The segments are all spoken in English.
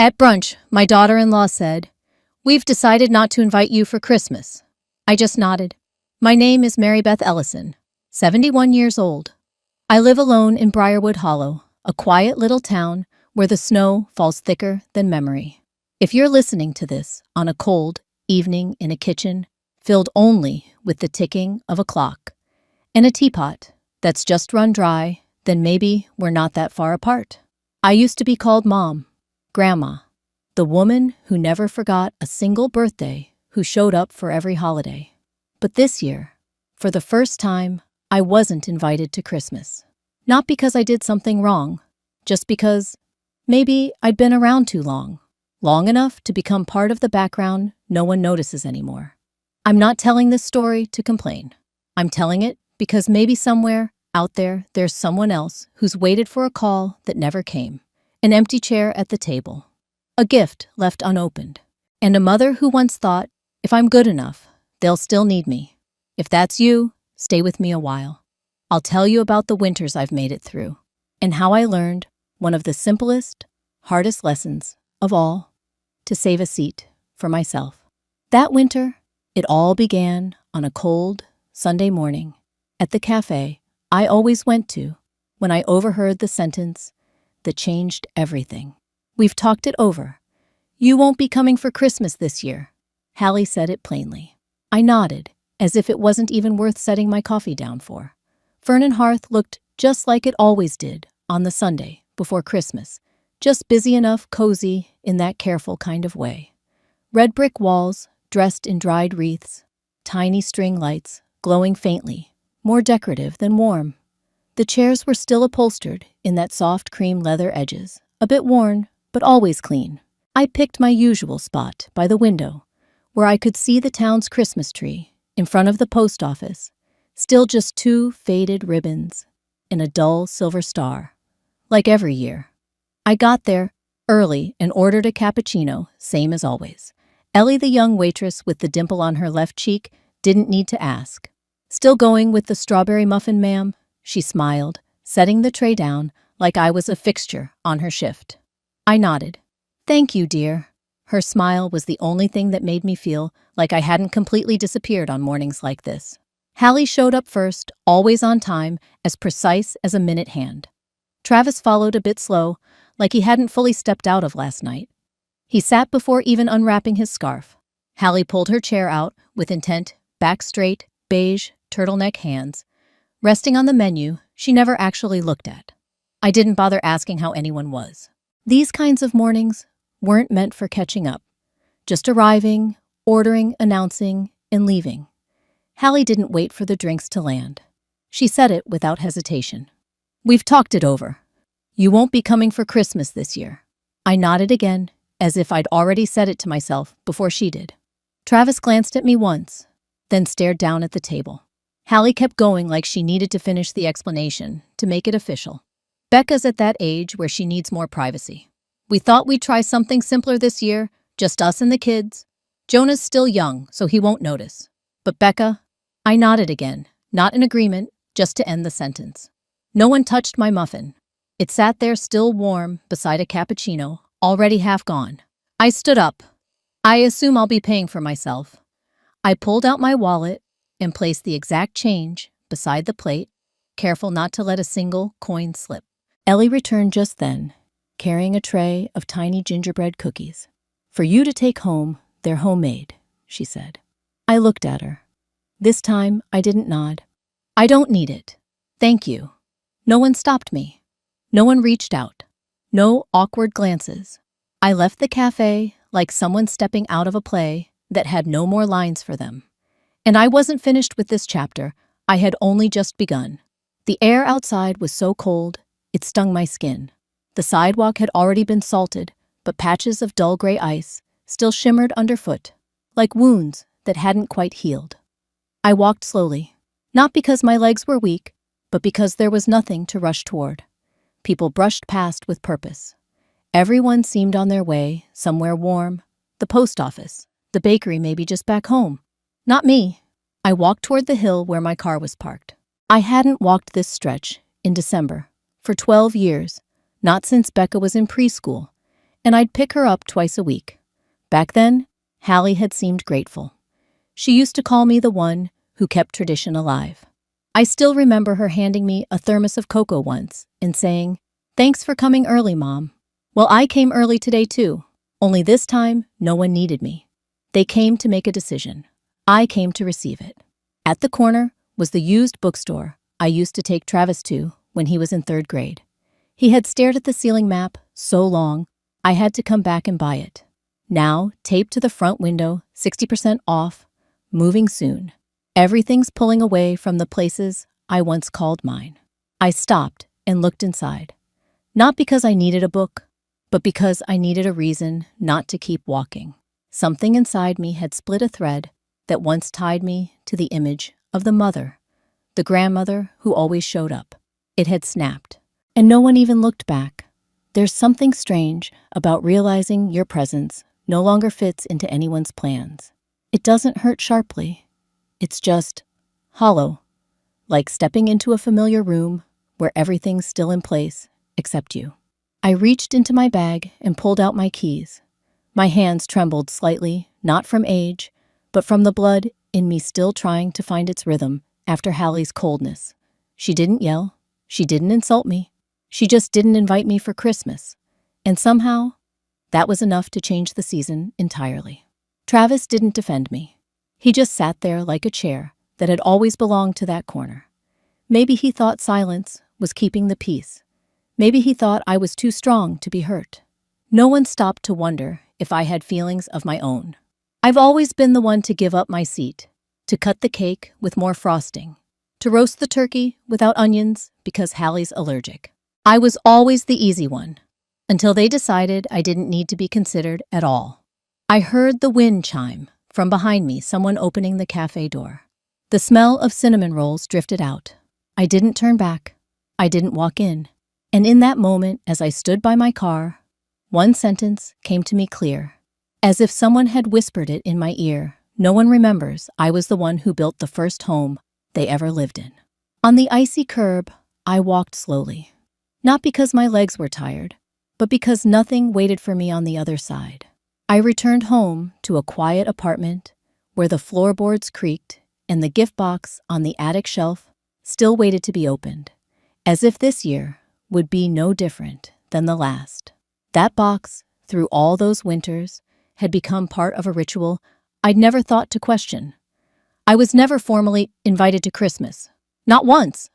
At brunch, my daughter-in-law said, "We've decided not to invite you for Christmas." I just nodded. My name is Mary Beth Ellison, 71 years old. I live alone in Briarwood Hollow, a quiet little town where the snow falls thicker than memory. If you're listening to this on a cold evening in a kitchen filled only with the ticking of a clock and a teapot that's just run dry, then maybe we're not that far apart. I used to be called Mom, Grandma, the woman who never forgot a single birthday, who showed up for every holiday. But this year, for the first time, I wasn't invited to Christmas. Not because I did something wrong, just because maybe I'd been around too long. Long enough to become part of the background no one notices anymore. I'm not telling this story to complain. I'm telling it because maybe somewhere out there there's someone else who's waited for a call that never came, an empty chair at the table, a gift left unopened, and a mother who once thought, if I'm good enough, they'll still need me. If that's you, stay with me a while. I'll tell you about the winters I've made it through, and how I learned one of the simplest, hardest lessons of all: to save a seat for myself. That winter, it all began on a cold Sunday morning at the cafe I always went to, when I overheard the sentence that changed everything. "We've talked it over. You won't be coming for Christmas this year." Hallie said it plainly. I nodded, as if it wasn't even worth setting my coffee down for. Fern and Hearth looked just like it always did on the Sunday before Christmas, just busy enough, cozy in that careful kind of way. Red brick walls, dressed in dried wreaths, tiny string lights glowing faintly, more decorative than warm. The chairs were still upholstered in that soft cream leather edges, a bit worn, but always clean. I picked my usual spot by the window, where I could see the town's Christmas tree, in front of the post office, still just two faded ribbons and a dull silver star, like every year. I got there early and ordered a cappuccino, same as always. Ellie, the young waitress with the dimple on her left cheek, didn't need to ask. "Still going with the strawberry muffin, ma'am?" She smiled, setting the tray down like I was a fixture on her shift. I nodded. "Thank you, dear." Her smile was the only thing that made me feel like I hadn't completely disappeared on mornings like this. Hallie showed up first, always on time, as precise as a minute hand. Travis followed a bit slow, like he hadn't fully stepped out of last night. He sat before even unwrapping his scarf. Hallie pulled her chair out with intent, back straight, beige, turtleneck hands, resting on the menu she never actually looked at. I didn't bother asking how anyone was. These kinds of mornings weren't meant for catching up, just arriving, ordering, announcing, and leaving. Hallie didn't wait for the drinks to land. She said it without hesitation. "We've talked it over. You won't be coming for Christmas this year." I nodded again, as if I'd already said it to myself before she did. Travis glanced at me once, then stared down at the table. Hallie kept going like she needed to finish the explanation to make it official. "Becca's at that age where she needs more privacy. We thought we'd try something simpler this year, just us and the kids. Jonah's still young, so he won't notice. But Becca..." I nodded again, not in agreement, just to end the sentence. No one touched my muffin. It sat there still warm beside a cappuccino, already half gone. I stood up. "I assume I'll be paying for myself." I pulled out my wallet and placed the exact change beside the plate, careful not to let a single coin slip. Ellie returned just then, carrying a tray of tiny gingerbread cookies. "For you to take home, they're homemade," she said. I looked at her. This time, I didn't nod. "I don't need it. Thank you." No one stopped me. No one reached out. No awkward glances. I left the cafe like someone stepping out of a play that had no more lines for them. And I wasn't finished with this chapter. I had only just begun. The air outside was so cold, it stung my skin. The sidewalk had already been salted, but patches of dull gray ice still shimmered underfoot, like wounds that hadn't quite healed. I walked slowly, not because my legs were weak, but because there was nothing to rush toward. People brushed past with purpose. Everyone seemed on their way, somewhere warm, the post office, the bakery, maybe just back home. Not me. I walked toward the hill where my car was parked. I hadn't walked this stretch, in December, for 12 years, not since Becca was in preschool, and I'd pick her up twice a week. Back then, Hallie had seemed grateful. She used to call me the one who kept tradition alive. I still remember her handing me a thermos of cocoa once and saying, "Thanks for coming early, Mom." Well, I came early today too, only this time no one needed me. They came to make a decision. I came to receive it. At the corner was the used bookstore I used to take Travis to when he was in 3rd grade. He had stared at the ceiling map so long, I had to come back and buy it. Now, taped to the front window, 60% off, moving soon. Everything's pulling away from the places I once called mine. I stopped and looked inside. Not because I needed a book, but because I needed a reason not to keep walking. Something inside me had split a thread that once tied me to the image of the mother, the grandmother who always showed up. It had snapped, and no one even looked back. There's something strange about realizing your presence no longer fits into anyone's plans. It doesn't hurt sharply. It's just hollow, like stepping into a familiar room where everything's still in place except you. I reached into my bag and pulled out my keys. My hands trembled slightly, not from age, but from the blood in me still trying to find its rhythm after Hallie's coldness. She didn't yell. She didn't insult me. She just didn't invite me for Christmas. And somehow, that was enough to change the season entirely. Travis didn't defend me. He just sat there like a chair that had always belonged to that corner. Maybe he thought silence was keeping the peace. Maybe he thought I was too strong to be hurt. No one stopped to wonder if I had feelings of my own. I've always been the one to give up my seat, to cut the cake with more frosting, to roast the turkey without onions because Hallie's allergic. I was always the easy one, until they decided I didn't need to be considered at all. I heard the wind chime from behind me, someone opening the cafe door. The smell of cinnamon rolls drifted out. I didn't turn back. I didn't walk in. And in that moment, as I stood by my car, one sentence came to me clear, as if someone had whispered it in my ear. No one remembers I was the one who built the first home they ever lived in. On the icy curb, I walked slowly. Not because my legs were tired, but because nothing waited for me on the other side. I returned home to a quiet apartment where the floorboards creaked and the gift box on the attic shelf still waited to be opened, as if this year would be no different than the last. That box, through all those winters, had become part of a ritual I'd never thought to question. I was never formally invited to Christmas. Not once.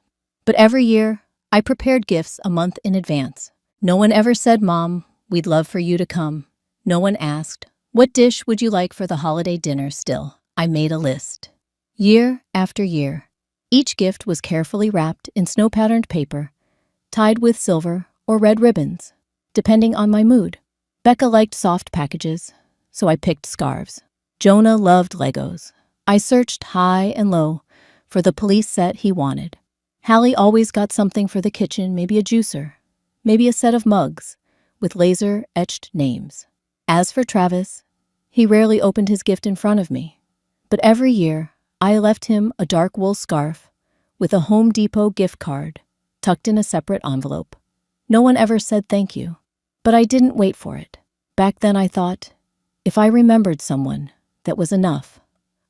But every year, I prepared gifts a month in advance. No one ever said, "Mom, we'd love for you to come." No one asked, "What dish would you like for the holiday dinner?" Still, I made a list. Year after year, each gift was carefully wrapped in snow-patterned paper, tied with silver or red ribbons, depending on my mood. Becca liked soft packages, so I picked scarves. Jonah loved Legos. I searched high and low for the police set he wanted. Hallie always got something for the kitchen, maybe a juicer, maybe a set of mugs with laser-etched names. As for Travis, he rarely opened his gift in front of me, but every year I left him a dark wool scarf with a Home Depot gift card tucked in a separate envelope. No one ever said thank you, but I didn't wait for it. Back then I thought, if I remembered someone, that was enough.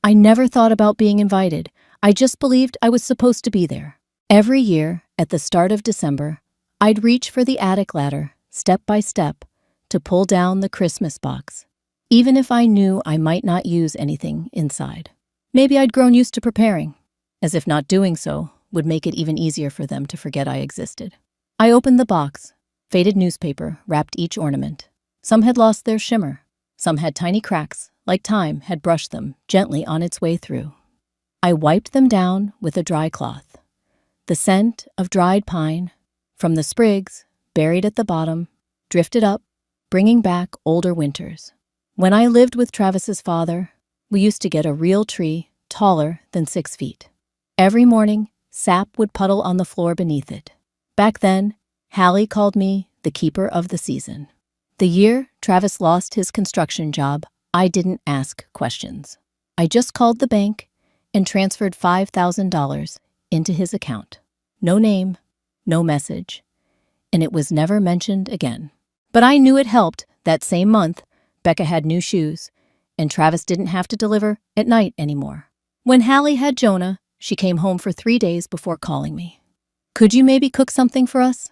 I never thought about being invited. I just believed I was supposed to be there. Every year, at the start of December, I'd reach for the attic ladder, step by step, to pull down the Christmas box, even if I knew I might not use anything inside. Maybe I'd grown used to preparing, as if not doing so would make it even easier for them to forget I existed. I opened the box. Faded newspaper wrapped each ornament. Some had lost their shimmer. Some had tiny cracks, like time had brushed them gently on its way through. I wiped them down with a dry cloth. The scent of dried pine, from the sprigs buried at the bottom, drifted up, bringing back older winters. When I lived with Travis's father, we used to get a real tree taller than 6 feet. Every morning, sap would puddle on the floor beneath it. Back then, Hallie called me the keeper of the season. The year Travis lost his construction job, I didn't ask questions. I just called the bank and transferred $5,000 into his account. No name, no message, and it was never mentioned again. But I knew it helped That same month, Becca had new shoes, and Travis didn't have to deliver at night anymore. When Hallie had Jonah, she came home for 3 days before calling me. "Could you maybe cook something for us?"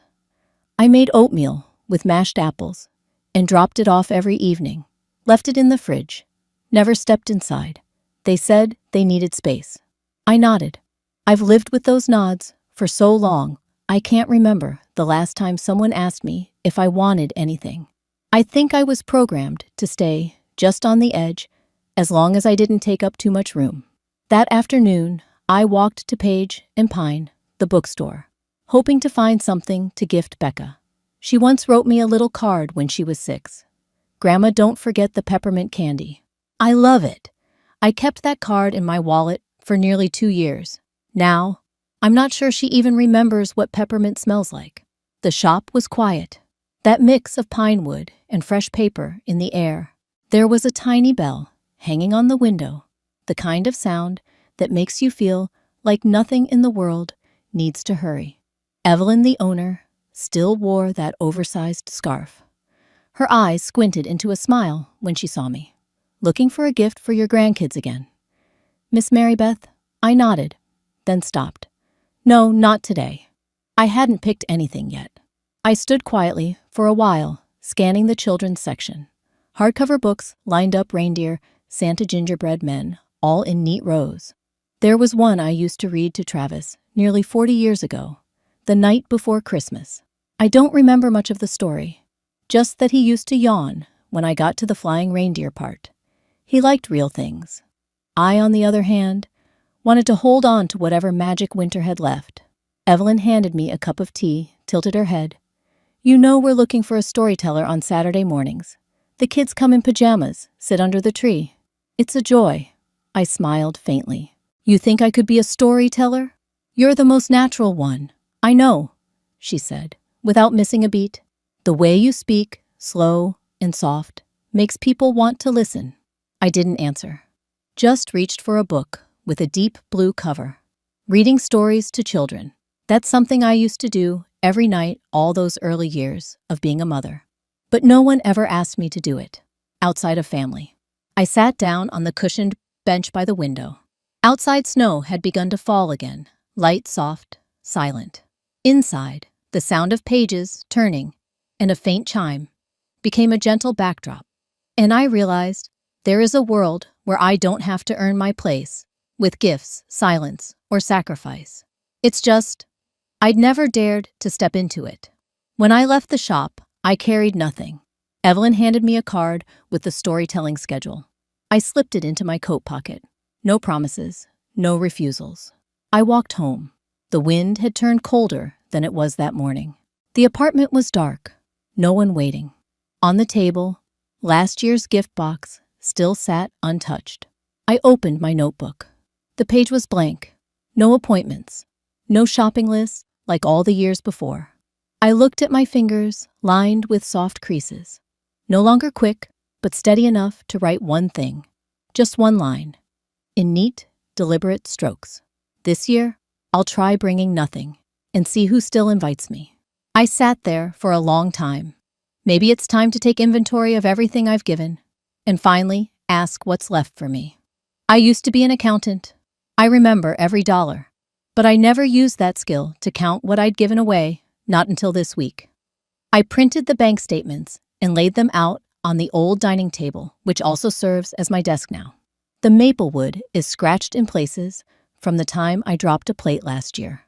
I made oatmeal with mashed apples and dropped it off every evening, left it in the fridge, never stepped inside. They said they needed space. I nodded. I've lived with those nods for so long, I can't remember the last time someone asked me if I wanted anything. I think I was programmed to stay just on the edge as long as I didn't take up too much room. That afternoon, I walked to Page and Pine, the bookstore, hoping to find something to gift Becca. She once wrote me a little card when she was 6. "Grandma, don't forget the peppermint candy." I love it. I kept that card in my wallet for nearly 2 years. Now, I'm not sure she even remembers what peppermint smells like. The shop was quiet. That mix of pine wood and fresh paper in the air. There was a tiny bell hanging on the window, the kind of sound that makes you feel like nothing in the world needs to hurry. Evelyn, the owner, still wore that oversized scarf. Her eyes squinted into a smile when she saw me. "Looking for a gift for your grandkids again?" "Miss Mary Beth?" I nodded, then stopped. "No, not today." I hadn't picked anything yet. I stood quietly for a while, scanning the children's section. Hardcover books lined up reindeer, Santa gingerbread men, all in neat rows. There was one I used to read to Travis nearly 40 years ago, The Night Before Christmas. I don't remember much of the story, just that he used to yawn when I got to the flying reindeer part. He liked real things. I, on the other hand, wanted to hold on to whatever magic winter had left. Evelyn handed me a cup of tea, tilted her head. "You know we're looking for a storyteller on Saturday mornings. The kids come in pajamas, sit under the tree. It's a joy." I smiled faintly. "You think I could be a storyteller? You're the most natural one." "I know," she said, without missing a beat. "The way you speak, slow and soft, makes people want to listen." I didn't answer. Just reached for a book with a deep blue cover. Reading stories to children. That's something I used to do every night all those early years of being a mother. But no one ever asked me to do it, outside of family. I sat down on the cushioned bench by the window. Outside, snow had begun to fall again, light, soft, silent. Inside, the sound of pages turning and a faint chime became a gentle backdrop. And I realized there is a world where I don't have to earn my place with gifts, silence, or sacrifice. It's just, I'd never dared to step into it. When I left the shop, I carried nothing. Evelyn handed me a card with the storytelling schedule. I slipped it into my coat pocket. No promises, no refusals. I walked home. The wind had turned colder than it was that morning. The apartment was dark, no one waiting. On the table, last year's gift box still sat untouched. I opened my notebook. The page was blank. No appointments. No shopping list like all the years before. I looked at my fingers, lined with soft creases. No longer quick, but steady enough to write one thing. Just one line. In neat, deliberate strokes. This year, I'll try bringing nothing and see who still invites me. I sat there for a long time. Maybe it's time to take inventory of everything I've given and finally ask what's left for me. I used to be an accountant. I remember every dollar. But I never used that skill to count what I'd given away, not until this week. I printed the bank statements and laid them out on the old dining table, which also serves as my desk now. The maple wood is scratched in places from the time I dropped a plate last year.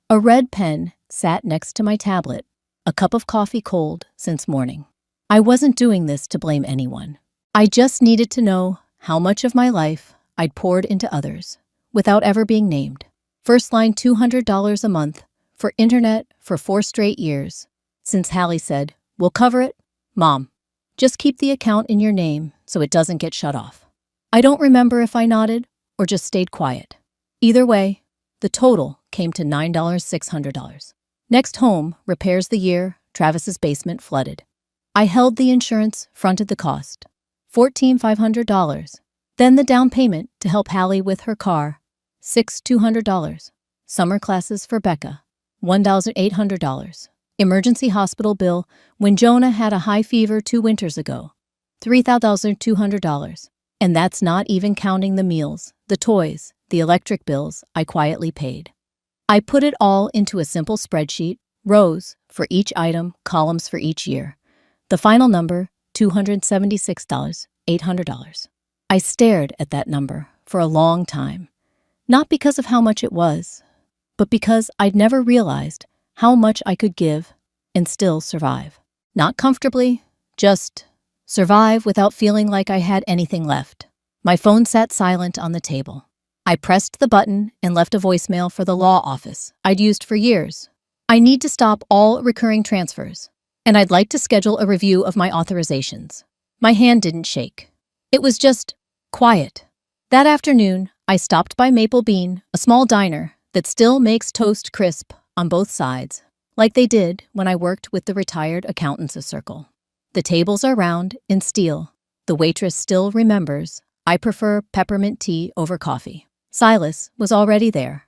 A red pen sat next to my tablet, a cup of coffee cold since morning. I wasn't doing this to blame anyone. I just needed to know how much of my life I'd poured into others, without ever being named. First line, $200 a month for internet for 4 straight years. Since Hallie said, "We'll cover it, Mom. Just keep the account in your name so it doesn't get shut off." I don't remember if I nodded or just stayed quiet. Either way, the total came to $9,600. Next home repairs the year Travis's basement flooded. I held the insurance, fronted the cost. $14,500. Then the down payment to help Hallie with her car. $6,200. Summer classes for Becca. $1,800. Emergency hospital bill when Jonah had a high fever 2 winters ago. $3,200. And that's not even counting the meals, the toys, the electric bills I quietly paid. I put it all into a simple spreadsheet, rows for each item, columns for each year. The final number, $276,800. I stared at that number for a long time, not because of how much it was, but because I'd never realized how much I could give and still survive. Not comfortably, just survive without feeling like I had anything left. My phone sat silent on the table. I pressed the button and left a voicemail for the law office I'd used for years. I need to stop all recurring transfers, and I'd like to schedule a review of my authorizations. My hand didn't shake. It was just quiet. That afternoon, I stopped by Maple Bean, a small diner that still makes toast crisp on both sides, like they did when I worked with the retired accountants circle. The tables are round in steel. The waitress still remembers I prefer peppermint tea over coffee. Silas was already there,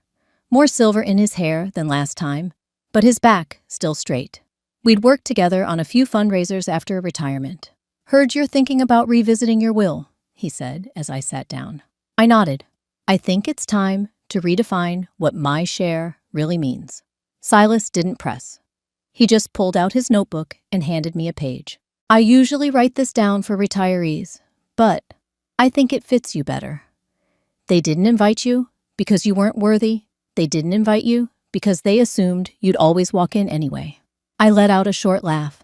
more silver in his hair than last time, but his back still straight. We'd worked together on a few fundraisers after retirement. "Heard you're thinking about revisiting your will," he said as I sat down. I nodded. "I think it's time to redefine what my share really means." Silas didn't press. He just pulled out his notebook and handed me a page. "I usually write this down for retirees, but I think it fits you better. They didn't invite you because you weren't worthy. They didn't invite you because they assumed you'd always walk in anyway." I let out a short laugh.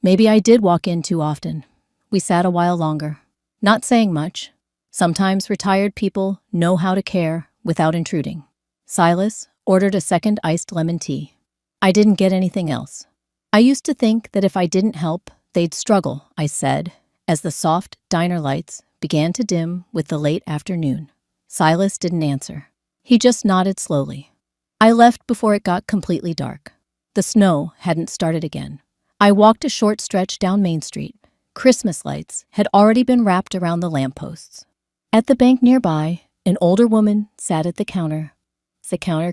Maybe I did walk in too often. We sat a while longer, not saying much. Sometimes retired people know how to care without intruding. Silas ordered a second iced lemon tea. I didn't get anything else. "I used to think that if I didn't help, they'd struggle," I said, as the soft diner lights began to dim with the late afternoon. Silas didn't answer. He just nodded slowly. I left before it got completely dark. The snow hadn't started again. I walked a short stretch down Main Street. Christmas lights had already been wrapped around the lampposts. At the bank nearby, an older woman sat at the counter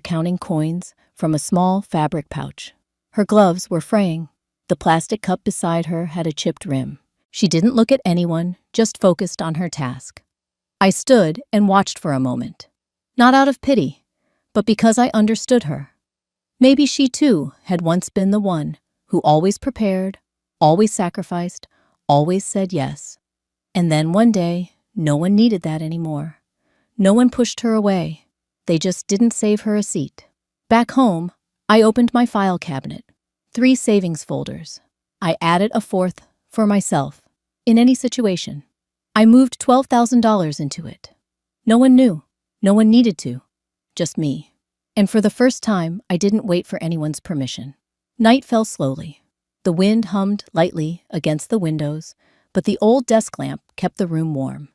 counting coins from a small fabric pouch. Her gloves were fraying. The plastic cup beside her had a chipped rim. She didn't look at anyone, just focused on her task. I stood and watched for a moment, not out of pity, but because I understood her. Maybe she too had once been the one who always prepared, always sacrificed, always said yes. And then one day, no one needed that anymore. No one pushed her away. They just didn't save her a seat. Back home, I opened my file cabinet. 3 savings folders. I added a 4th for myself, in any situation. I moved $12,000 into it. No one knew. No one needed to. Just me. And for the first time, I didn't wait for anyone's permission. Night fell slowly. The wind hummed lightly against the windows, but the old desk lamp kept the room warm.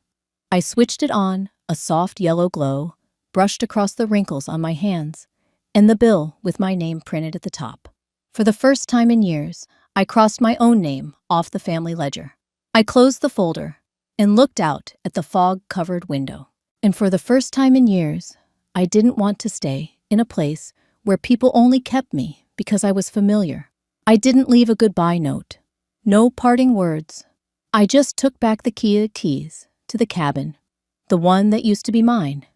I switched it on, a soft yellow glow brushed across the wrinkles on my hands, and the bill with my name printed at the top. For the first time in years, I crossed my own name off the family ledger. I closed the folder and looked out at the fog-covered window. And for the first time in years, I didn't want to stay in a place where people only kept me because I was familiar. I didn't leave a goodbye note. No parting words. I just took back the keys to the cabin, the one that used to be mine,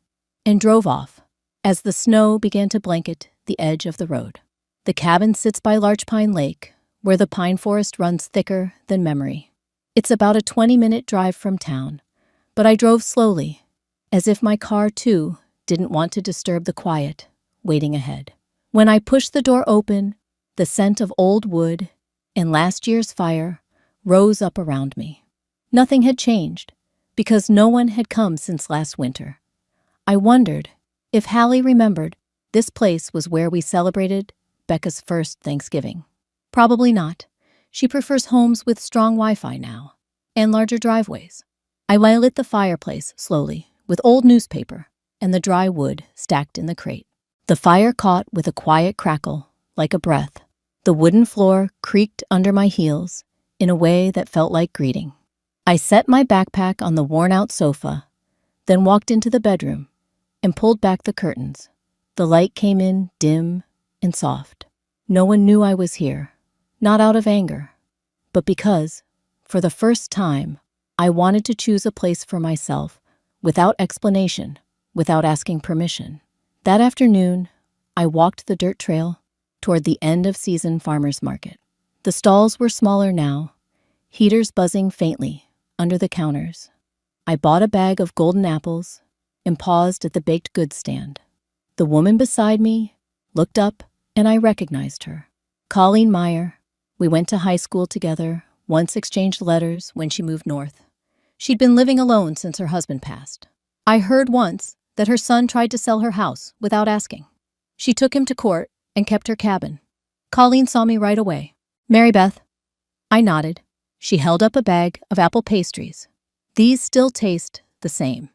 and drove off as the snow began to blanket the edge of the road. The cabin sits by Larch Pine Lake, where the pine forest runs thicker than memory. It's about a 20-minute drive from town, but I drove slowly, as if my car, too, didn't want to disturb the quiet waiting ahead. When I pushed the door open, the scent of old wood and last year's fire rose up around me. Nothing had changed, because no one had come since last winter. I wondered if Hallie remembered this place was where we celebrated Becca's first Thanksgiving. Probably not. She prefers homes with strong Wi-Fi now, and larger driveways. I lit the fireplace slowly, with old newspaper and the dry wood stacked in the crate. The fire caught with a quiet crackle, like a breath. The wooden floor creaked under my heels in a way that felt like greeting. I set my backpack on the worn-out sofa, then walked into the bedroom and pulled back the curtains. The light came in dim and soft. No one knew I was here, Not out of anger, but because, for the first time, I wanted to choose a place for myself without explanation, without asking permission. That afternoon, I walked the dirt trail toward the end-of-season farmers market. The stalls were smaller now, heaters buzzing faintly under the counters. I bought a bag of golden apples and paused at the baked goods stand. The woman beside me looked up, and I recognized her. Colleen Meyer. We went to high school together, once exchanged letters when she moved north. She'd been living alone since her husband passed. I heard once that her son tried to sell her house without asking. She took him to court and kept her cabin. Colleen saw me right away. "Mary Beth." I nodded. She held up a bag of apple pastries. "These still taste the same.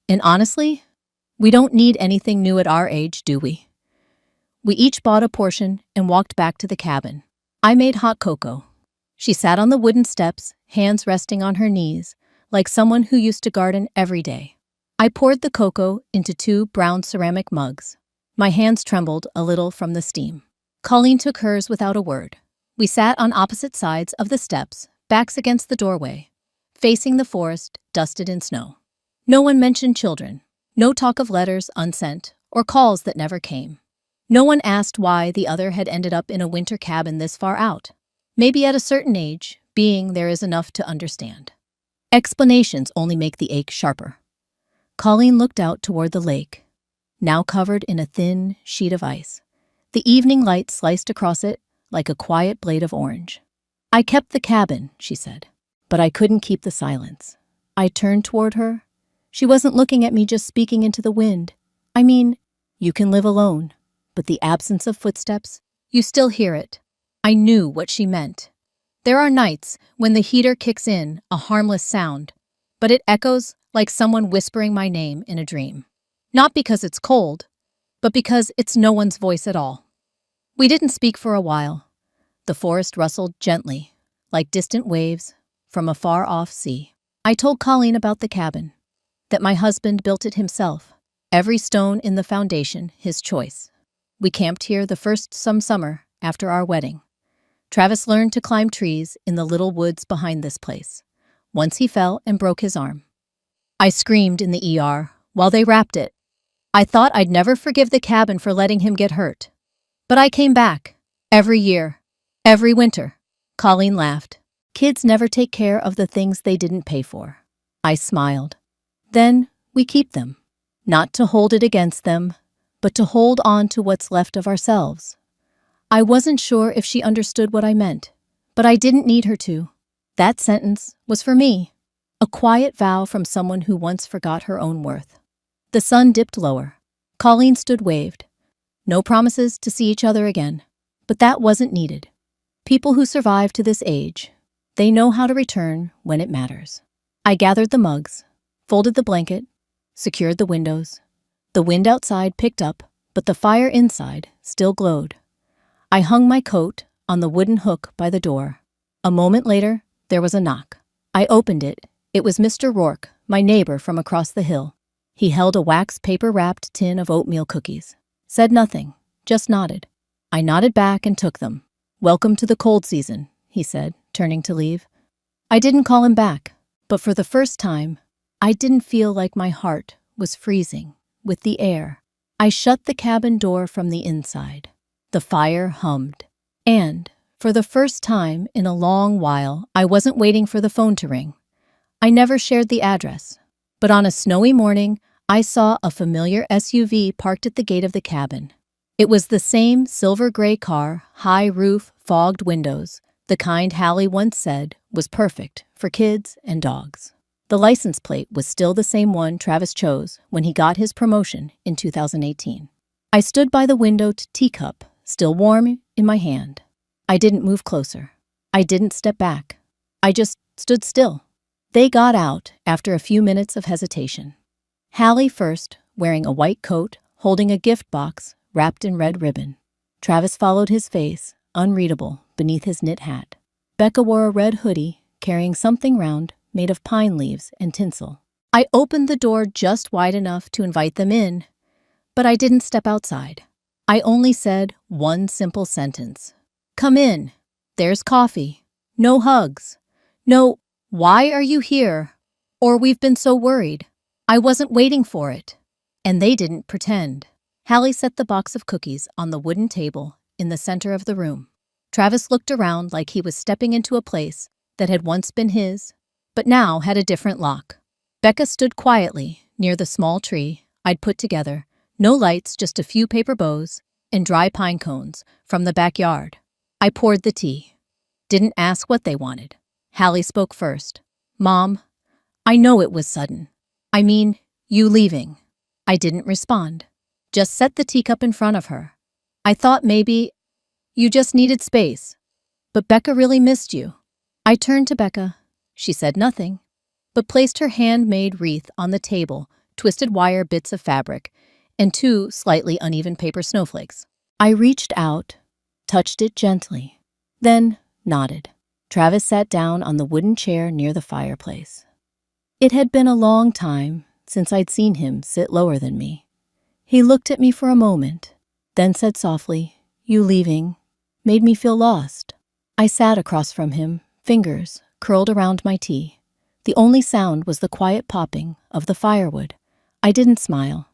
And honestly, we don't need anything new at our age, do we?" We each bought a portion and walked back to the cabin. I made hot cocoa. She sat on the wooden steps, hands resting on her knees, like someone who used to garden every day. I poured the cocoa into 2 brown ceramic mugs. My hands trembled a little from the steam. Colleen took hers without a word. We sat on opposite sides of the steps, backs against the doorway, facing the forest dusted in snow. No one mentioned children. No talk of letters unsent or calls that never came. No one asked why the other had ended up in a winter cabin this far out. Maybe at a certain age, being there is enough to understand. Explanations only make the ache sharper. Colleen looked out toward the lake, now covered in a thin sheet of ice. The evening light sliced across it like a quiet blade of orange. "I kept the cabin," she said, but I couldn't keep the silence. I turned toward her. She wasn't looking at me, just speaking into the wind. "I mean, you can live alone, but the absence of footsteps, you still hear it." I knew what she meant. There are nights when the heater kicks in, a harmless sound, but it echoes like someone whispering my name in a dream. Not because it's cold, but because it's no one's voice at all. We didn't speak for a while. The forest rustled gently, like distant waves from a far-off sea. I told Colleen about the cabin, that my husband built it himself, every stone in the foundation his choice. We camped here the first summer after our wedding. Travis learned to climb trees in the little woods behind this place. Once he fell and broke his arm. I screamed in the ER while they wrapped it. I thought I'd never forgive the cabin for letting him get hurt. But I came back. Every year. Every winter. Colleen laughed. Kids never take care of the things they didn't pay for. I smiled. Then we keep them. Not to hold it against them, but to hold on to what's left of ourselves. I wasn't sure if she understood what I meant, but I didn't need her to. That sentence was for me. A quiet vow from someone who once forgot her own worth. The sun dipped lower. Colleen stood waved. No promises to see each other again, but that wasn't needed. People who survive to this age, they know how to return when it matters. I gathered the mugs, folded the blanket, secured the windows. The wind outside picked up, but the fire inside still glowed. I hung my coat on the wooden hook by the door. A moment later, there was a knock. I opened it. It was Mr. Rourke, my neighbor from across the hill. He held a wax paper-wrapped tin of oatmeal cookies. Said nothing, just nodded. I nodded back and took them. "Welcome to the cold season," he said, turning to leave. I didn't call him back, but for the first time, I didn't feel like my heart was freezing with the air. I shut the cabin door from the inside. The fire hummed. And, for the first time in a long while, I wasn't waiting for the phone to ring. I never shared the address, but on a snowy morning, I saw a familiar SUV parked at the gate of the cabin. It was the same silver-gray car, high roof, fogged windows, the kind Hallie once said was perfect for kids and dogs. The license plate was still the same one Travis chose when he got his promotion in 2018. I stood by the window, teacup still warm in my hand. I didn't move closer. I didn't step back. I just stood still. They got out after a few minutes of hesitation. Hallie first, wearing a white coat, holding a gift box wrapped in red ribbon. Travis followed, his face unreadable beneath his knit hat. Becca wore a red hoodie, carrying something round made of pine leaves and tinsel. I opened the door just wide enough to invite them in, but I didn't step outside. I only said one simple sentence. "Come in." There's coffee. No hugs. No, why are you here? Or we've been so worried. I wasn't waiting for it. And they didn't pretend. Hallie set the box of cookies on the wooden table in the center of the room. Travis looked around like he was stepping into a place that had once been his, but now had a different lock. Becca stood quietly near the small tree I'd put together. No lights, just a few paper bows and dry pine cones from the backyard. I poured the tea. Didn't ask what they wanted. Hallie spoke first. Mom, I know it was sudden. I mean, you leaving. I didn't respond. Just set the teacup in front of her. I thought maybe you just needed space. But Becca really missed you. I turned to Becca. She said nothing, but placed her handmade wreath on the table, twisted wire bits of fabric, and 2 slightly uneven paper snowflakes. I reached out, touched it gently, then nodded. Travis sat down on the wooden chair near the fireplace. It had been a long time since I'd seen him sit lower than me. He looked at me for a moment, then said softly, "You leaving made me feel lost." I sat across from him, fingers curled around my tea. The only sound was the quiet popping of the firewood. I didn't smile.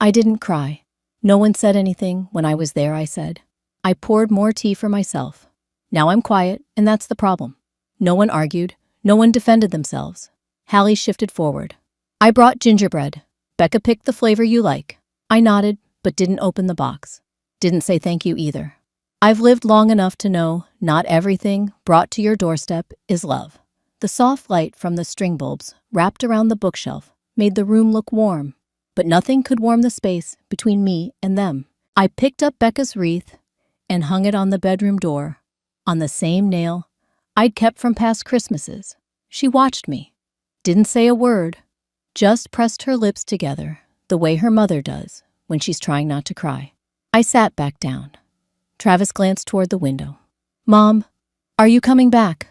I didn't cry. No one said anything when I was there, I said. I poured more tea for myself. Now I'm quiet, and that's the problem. No one argued. No one defended themselves. Hallie shifted forward. I brought gingerbread. Becca picked the flavor you like. I nodded, but didn't open the box. Didn't say thank you either. I've lived long enough to know not everything brought to your doorstep is love. The soft light from the string bulbs wrapped around the bookshelf made the room look warm, but nothing could warm the space between me and them. I picked up Becca's wreath and hung it on the bedroom door, on the same nail I'd kept from past Christmases. She watched me, didn't say a word, just pressed her lips together the way her mother does when she's trying not to cry. I sat back down. Travis glanced toward the window. Mom, are you coming back?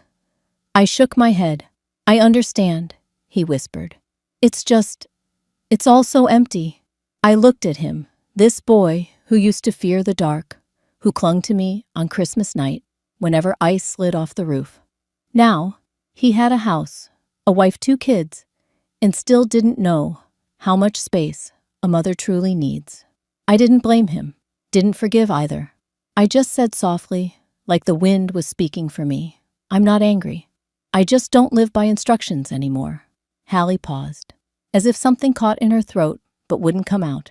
I shook my head. I understand, he whispered. It's all so empty. I looked at him, this boy who used to fear the dark, who clung to me on Christmas night whenever ice slid off the roof. Now, he had a house, a wife, 2 kids, and still didn't know how much space a mother truly needs. I didn't blame him, didn't forgive either. I just said softly, like the wind was speaking for me, I'm not angry. I just don't live by instructions anymore. Hallie paused, as if something caught in her throat but wouldn't come out.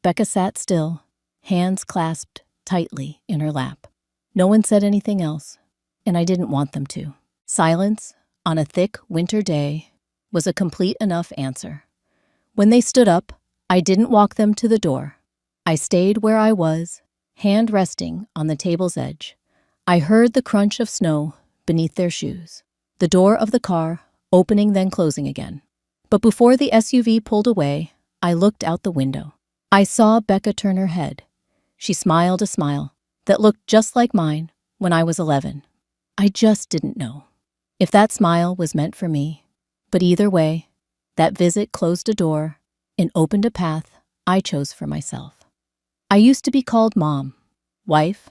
Becca sat still, hands clasped tightly in her lap. No one said anything else, and I didn't want them to. Silence, on a thick winter day, was a complete enough answer. When they stood up, I didn't walk them to the door. I stayed where I was, hand resting on the table's edge. I heard the crunch of snow beneath their shoes, the door of the car opening then closing again. But before the SUV pulled away, I looked out the window. I saw Becca turn her head. She smiled a smile that looked just like mine when I was 11. I just didn't know if that smile was meant for me. But either way, that visit closed a door and opened a path I chose for myself. I used to be called Mom, wife,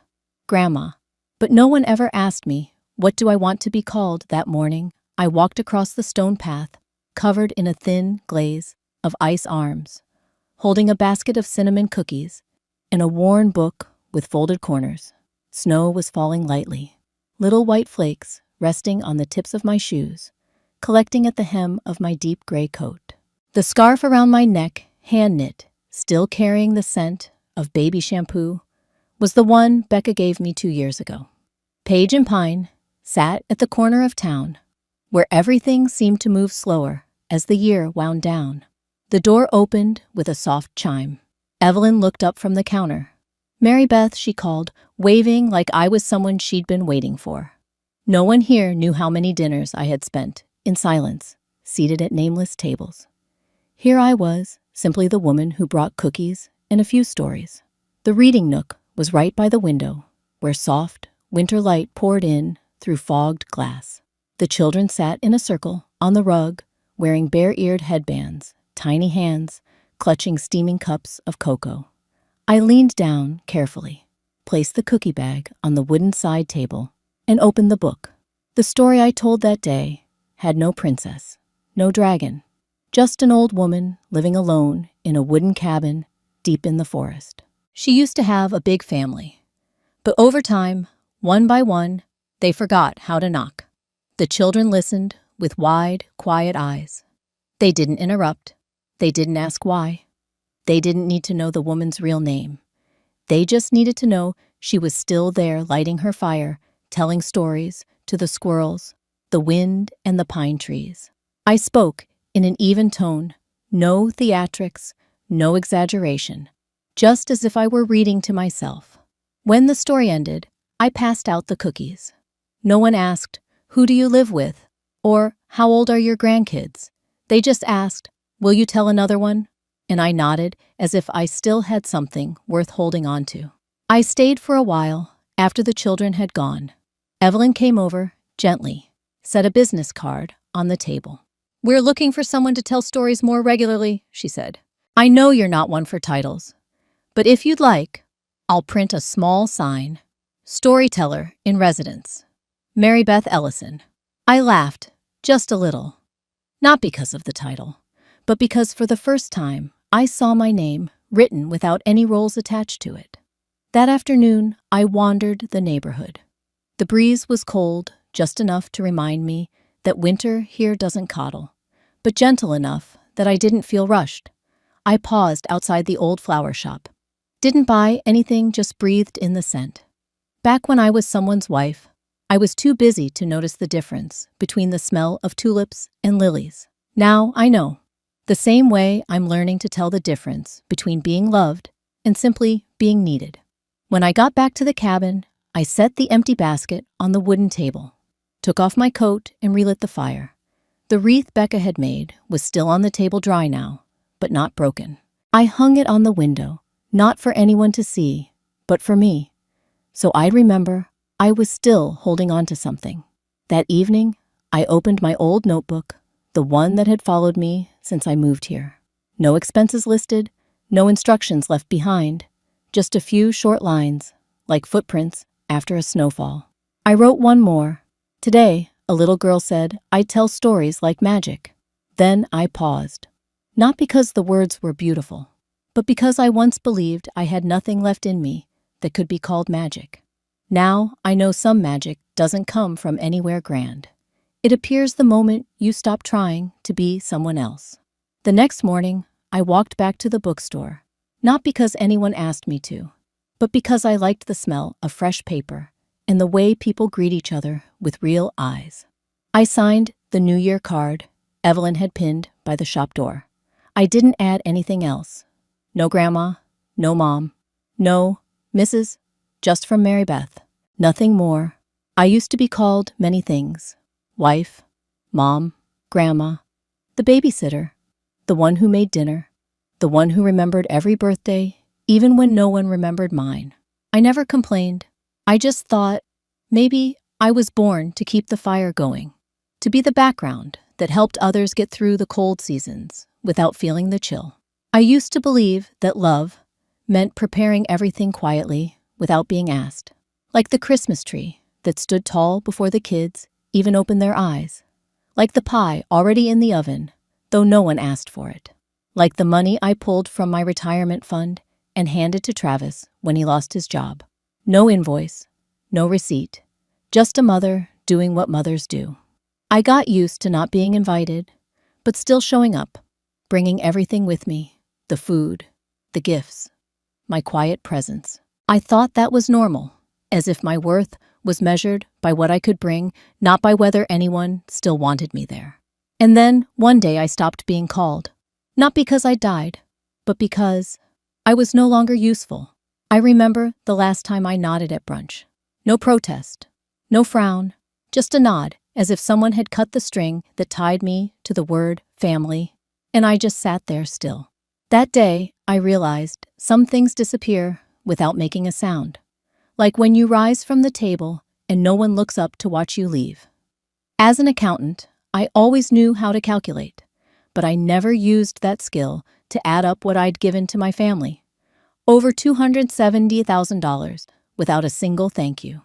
Grandma, but no one ever asked me, what do I want to be called that morning? I walked across the stone path, covered in a thin glaze of ice arms, holding a basket of cinnamon cookies and a worn book with folded corners. Snow was falling lightly, little white flakes resting on the tips of my shoes, collecting at the hem of my deep gray coat. The scarf around my neck, hand-knit, still carrying the scent of baby shampoo, was the one Becca gave me 2 years ago. Paige and Pine sat at the corner of town, where everything seemed to move slower as the year wound down. The door opened with a soft chime. Evelyn looked up from the counter. Mary Beth, she called, waving like I was someone she'd been waiting for. No one here knew how many dinners I had spent, in silence, seated at nameless tables. Here I was, simply the woman who brought cookies and a few stories. The reading nook was right by the window, where soft, winter light poured in through fogged glass. The children sat in a circle on the rug, wearing bare-eared headbands, tiny hands clutching steaming cups of cocoa. I leaned down carefully, placed the cookie bag on the wooden side table, and opened the book. The story I told that day had no princess, no dragon, just an old woman living alone in a wooden cabin deep in the forest. She used to have a big family, but over time, one by one, they forgot how to knock. The children listened with wide, quiet eyes. They didn't interrupt. They didn't ask why. They didn't need to know the woman's real name. They just needed to know she was still there lighting her fire, telling stories to the squirrels, the wind, and the pine trees. I spoke in an even tone, no theatrics, no exaggeration, just as if I were reading to myself. When the story ended, I passed out the cookies. No one asked, "Who do you live with?" or "How old are your grandkids?" They just asked, "Will you tell another one?" And I nodded as if I still had something worth holding on to. I stayed for a while after the children had gone. Evelyn came over, gently, set a business card on the table. "We're looking for someone to tell stories more regularly," she said. "I know you're not one for titles, but if you'd like, I'll print a small sign. Storyteller in residence. Mary Beth Ellison." I laughed, just a little. Not because of the title, but because for the first time, I saw my name written without any roles attached to it. That afternoon, I wandered the neighborhood. The breeze was cold, just enough to remind me that winter here doesn't coddle, but gentle enough that I didn't feel rushed. I paused outside the old flower shop. Didn't buy anything, just breathed in the scent. Back when I was someone's wife, I was too busy to notice the difference between the smell of tulips and lilies. Now I know. The same way I'm learning to tell the difference between being loved and simply being needed. When I got back to the cabin, I set the empty basket on the wooden table, took off my coat and relit the fire. The wreath Becca had made was still on the table, dry now, but not broken. I hung it on the window, not for anyone to see, but for me. So I'd remember I was still holding on to something. That evening, I opened my old notebook, the one that had followed me since I moved here. No expenses listed, no instructions left behind, just a few short lines, like footprints after a snowfall. I wrote one more. Today, a little girl said I'd tell stories like magic. Then I paused. Not because the words were beautiful, but because I once believed I had nothing left in me that could be called magic. Now I know some magic doesn't come from anywhere grand. It appears the moment you stop trying to be someone else. The next morning, I walked back to the bookstore, not because anyone asked me to, but because I liked the smell of fresh paper and the way people greet each other with real eyes. I signed the New Year card Evelyn had pinned by the shop door. I didn't add anything else. No grandma, no mom, no Mrs., just from Mary Beth. Nothing more. I used to be called many things. Wife, mom, grandma, the babysitter, the one who made dinner, the one who remembered every birthday, even when no one remembered mine. I never complained. I just thought maybe I was born to keep the fire going, to be the background that helped others get through the cold seasons without feeling the chill. I used to believe that love meant preparing everything quietly without being asked, like the Christmas tree that stood tall before the kids even opened their eyes, like the pie already in the oven, though no one asked for it, like the money I pulled from my retirement fund and handed to Travis when he lost his job. No invoice, no receipt, just a mother doing what mothers do. I got used to not being invited, but still showing up, bringing everything with me, the food, the gifts, my quiet presence. I thought that was normal, as if my worth was measured by what I could bring, not by whether anyone still wanted me there. And then, one day I stopped being called. Not because I died, but because I was no longer useful. I remember the last time I nodded at brunch. No protest, no frown, just a nod, as if someone had cut the string that tied me to the word family, and I just sat there still. That day, I realized some things disappear without making a sound. Like when you rise from the table and no one looks up to watch you leave. As an accountant, I always knew how to calculate, but I never used that skill to add up what I'd given to my family. Over $270,000 without a single thank you.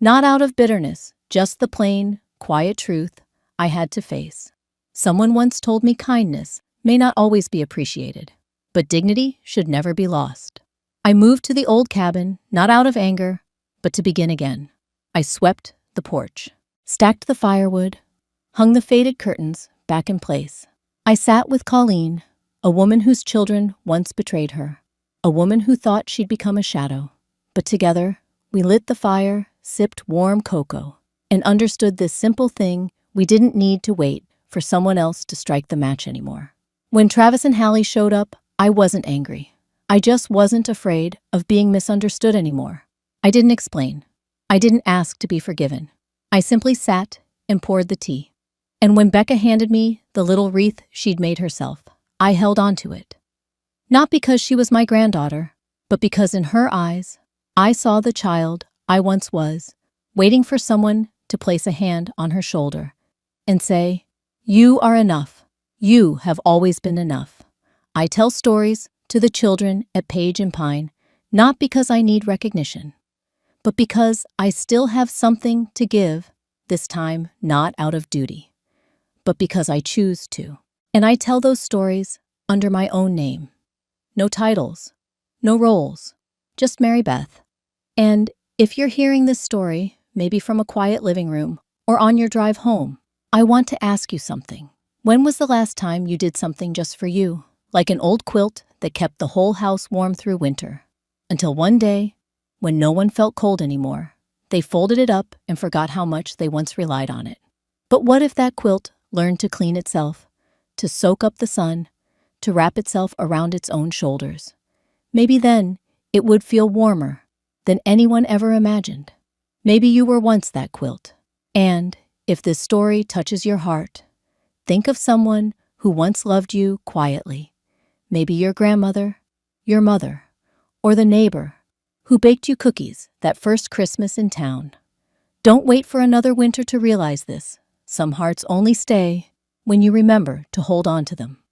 Not out of bitterness, just the plain, quiet truth I had to face. Someone once told me kindness may not always be appreciated, but dignity should never be lost. I moved to the old cabin, not out of anger, but to begin again. I swept the porch, stacked the firewood, hung the faded curtains back in place. I sat with Colleen, a woman whose children once betrayed her, a woman who thought she'd become a shadow. But together, we lit the fire, sipped warm cocoa, and understood this simple thing: we didn't need to wait for someone else to strike the match anymore. When Travis and Hallie showed up, I wasn't angry. I just wasn't afraid of being misunderstood anymore. I didn't explain. I didn't ask to be forgiven. I simply sat and poured the tea. And when Becca handed me the little wreath she'd made herself, I held on to it. Not because she was my granddaughter, but because in her eyes, I saw the child I once was, waiting for someone to place a hand on her shoulder and say, "You are enough. You have always been enough." I tell stories to the children at Page and Pine, not because I need recognition, but because I still have something to give, this time not out of duty, but because I choose to. And I tell those stories under my own name. No titles, no roles, just Mary Beth. And if you're hearing this story, maybe from a quiet living room or on your drive home, I want to ask you something. When was the last time you did something just for you, like an old quilt that kept the whole house warm through winter? Until one day, when no one felt cold anymore, they folded it up and forgot how much they once relied on it. But what if that quilt learned to clean itself, to soak up the sun, to wrap itself around its own shoulders? Maybe then it would feel warmer than anyone ever imagined. Maybe you were once that quilt. And if this story touches your heart, think of someone who once loved you quietly. Maybe your grandmother, your mother, or the neighbor who baked you cookies that first Christmas in town. Don't wait for another winter to realize this. Some hearts only stay when you remember to hold on to them.